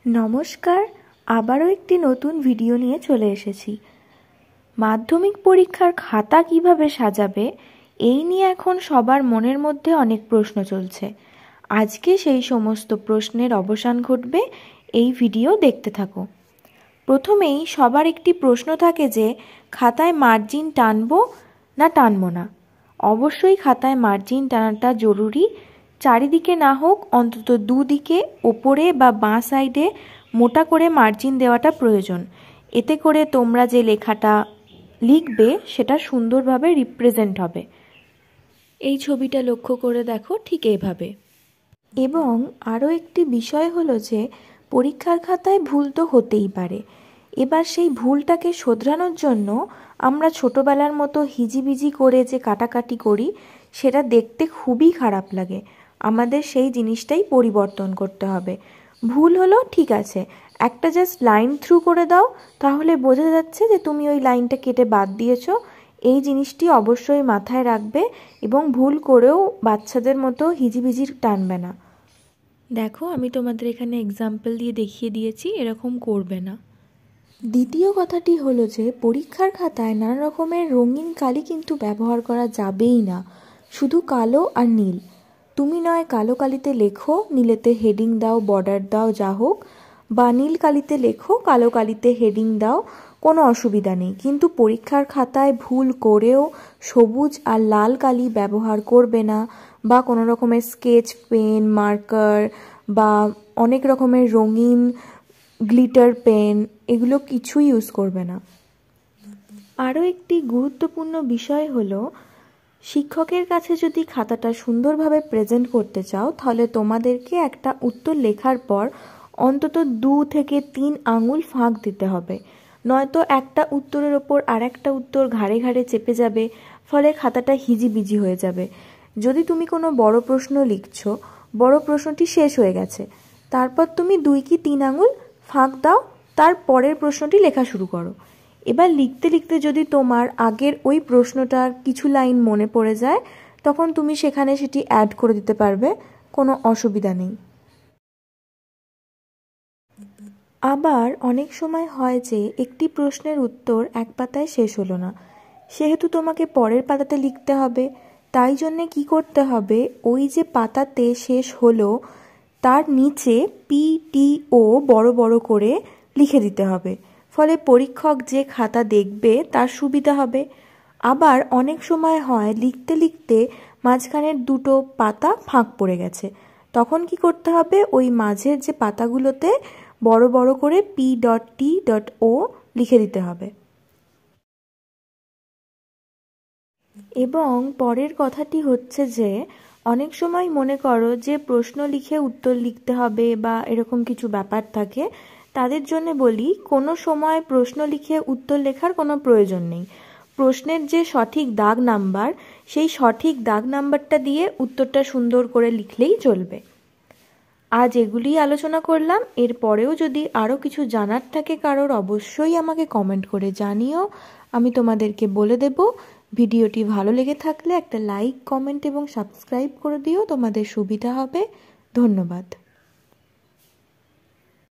নমস্কার, আবারও একটি নতুন ভিডিও নিয়ে চলে এসেছি। মাধ্যমিক পরীক্ষার খাতা কিভাবে সাজাবে এই নিয়ে এখন সবার মনের মধ্যে অনেক প্রশ্ন চলছে। আজকে সেই সমস্ত প্রশ্নের অবসান ঘটবে, এই ভিডিও দেখতে থাকো। প্রথমেই সবার একটি প্রশ্ন থাকে যে খাতায় মার্জিন টানবো না টানবো না। অবশ্যই খাতায় মার্জিন টানাটা জরুরি। চারিদিকে না হোক, অন্তত দুদিকে, ওপরে বা বাঁ সাইডে মোটা করে মার্জিন দেওয়াটা প্রয়োজন। এতে করে তোমরা যে লেখাটা লিখবে সেটা সুন্দরভাবে রিপ্রেজেন্ট হবে। এই ছবিটা লক্ষ্য করে দেখো, ঠিক এইভাবে। এবং আরও একটি বিষয় হলো যে পরীক্ষার খাতায় ভুল তো হতেই পারে। এবার সেই ভুলটাকে শোধরানোর জন্য আমরা ছোটোবেলার মতো হিজিবিজি করে যে কাটাকাটি করি, সেটা দেখতে খুবই খারাপ লাগে। আমাদের সেই জিনিসটাই পরিবর্তন করতে হবে। ভুল হলো ঠিক আছে, একটা জাস্ট লাইন থ্রু করে দাও, তাহলে বোঝা যাচ্ছে যে তুমি ওই লাইনটা কেটে বাদ দিয়েছো। এই জিনিসটি অবশ্যই মাথায় রাখবে এবং ভুল করেও বাচ্চাদের মতো হিজিবিজি টানবে না। দেখো, আমি তোমাদের এখানে এক্সাম্পল দিয়ে দেখিয়ে দিয়েছি, এরকম করবে না। দ্বিতীয় কথাটি হলো যে পরীক্ষার খাতায় নানা রকমের রঙিন কালি কিন্তু ব্যবহার করা যাবেই না, শুধু কালো আর নীল। তুমি নয় কালো কালিতে লেখো, নীলেতে হেডিং দাও, বর্ডার দাও, যা হোক, বা নীল কালিতে লেখো, কালো কালিতে হেডিং দাও, কোনো অসুবিধা নেই। কিন্তু পরীক্ষার খাতায় ভুল করেও সবুজ আর লাল কালি ব্যবহার করবে না, বা কোনো রকমের স্কেচ পেন, মার্কার বা অনেক রকমের রঙিন গ্লিটার পেন, এগুলো কিছুই ইউজ করবে না। আরও একটি গুরুত্বপূর্ণ বিষয় হলো, শিক্ষকের কাছে যদি খাতাটা সুন্দরভাবে প্রেজেন্ট করতে চাও, তাহলে তোমাদেরকে একটা উত্তর লেখার পর অন্তত 2 থেকে 3 আঙুল ফাঁক দিতে হবে, নয়তো একটা উত্তরের ওপর আর একটা উত্তর ঘাড়ে ঘাড়ে চেপে যাবে, ফলে খাতাটা হিজিবিজি হয়ে যাবে। যদি তুমি কোনো বড় প্রশ্ন লিখছো, বড় প্রশ্নটি শেষ হয়ে গেছে, তারপর তুমি 2 কি 3 আঙুল ফাঁক দাও, তার পরের প্রশ্নটি লেখা শুরু করো। এবার লিখতে লিখতে যদি তোমার আগের ওই প্রশ্নটার কিছু লাইন মনে পড়ে যায়, তখন তুমি সেখানে সেটি অ্যাড করে দিতে পারবে, কোনো অসুবিধা নেই। আবার অনেক সময় হয় যে একটি প্রশ্নের উত্তর এক পাতায় শেষ হলো না, সেহেতু তোমাকে পরের পাতাতে লিখতে হবে। তাই জন্যে কি করতে হবে, ওই যে পাতাতে শেষ হলো তার নিচে PTO বড় বড় করে লিখে দিতে হবে, ফলে পরীক্ষক যে খাতা দেখবে তার সুবিধা হবে। আবার অনেক সময় হয় লিখতে লিখতে মাঝখানের 2টো পাতা ফাঁক পড়ে গেছে, তখন কি করতে হবে, ওই মাঝের যে পাতাগুলোতে বড় বড় করে P.T.O লিখে দিতে হবে। এবং পরের কথাটি হচ্ছে যে অনেক সময় মনে করো যে প্রশ্ন লিখে উত্তর লিখতে হবে বা এরকম কিছু ব্যাপার থাকে, তাদের জন্য বলি, কোনো সময় প্রশ্ন লিখে উত্তর লেখার কোনো প্রয়োজন নেই। প্রশ্নের যে সঠিক দাগ নাম্বার, সেই সঠিক দাগ নাম্বারটা দিয়ে উত্তরটা সুন্দর করে লিখলেই চলবে। আজ এগুলিই আলোচনা করলাম। এরপরেও যদি আরও কিছু জানার থাকে কারোর, অবশ্যই আমাকে কমেন্ট করে জানিও, আমি তোমাদেরকে বলে দেব। ভিডিওটি ভালো লেগে থাকলে একটা লাইক, কমেন্ট এবং সাবস্ক্রাইব করে দিও, তোমাদের সুবিধা হবে। ধন্যবাদ।